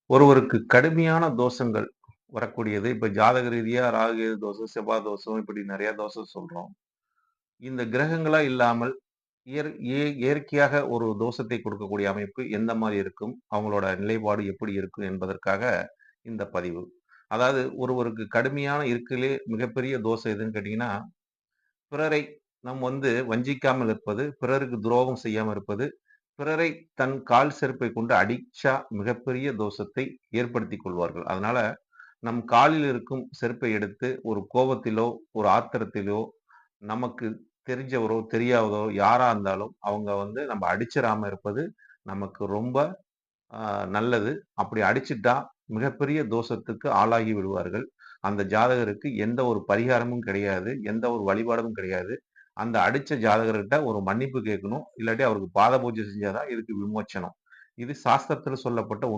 ஒருவருக்கு கடுமையான தோஷங்கள் வரக்கூடியது. இப்ப ஜாதக ரீதியா ராகு, கேது தோஷம், செவ்வாய் தோஷம் இப்படி நெறைய தோஷம் சொல்றோம். இந்த கிரகங்களா இல்லாமல் இயற் இய இயற்கையாக ஒரு தோஷத்தை கொடுக்கக்கூடிய அமைப்பு எந்த மாரி இருக்கும்? அவங்களோட நிலைப்பாடு எப்படி இருக்கும்? என்பதற்காக இந்த பதிவு. அதாவது ஒருவருக்கு கடுமையான இருக்கறதிலே மிகப்பெரிய தோஷம் எதுன்னு கேட்டீங்கன்னா, பிறரை வஞ்சிக்காமல் இருப்பது, பிறருக்கு துரோகம் செய்யாம இருப்பது, பிறரை தன் கால் செருப்பை கொண்டு அடிச்சா மிகப்பெரிய தோஷத்தை ஏற்படுத்திக் கொள்வார்கள். அதனால நம் காலில் இருக்கும் செருப்பை எடுத்து ஒரு கோபத்திலோ, ஒரு ஆத்திரத்திலோ, நமக்கு தெரிஞ்சவரோ, தெரியாதவரோ யாரா இருந்தாலும் அவங்க நம்ம அடிச்சிராம இருப்பது நமக்கு ரொம்ப அ நல்லது. அப்படி அடிச்சுட்டா மிகப்பெரிய தோஷத்துக்கு ஆளாகி விடுவார்கள். அந்த ஜாதகருக்கு எந்த ஒரு பரிகாரமும் கிடையாது. எந்த ஒரு வழிபாடும் கிடையாது. அந்த அடிச்ச ஜாதகர்ட்ட ஒரு மன்னிப்பு கேட்கணும். இல்லாட்டி அவருக்கு பாத பூஜை செஞ்சா தான் இதுக்கு விமோச்சனம். இது சாஸ்திரத்துல சொல்லப்பட்ட உண்மை.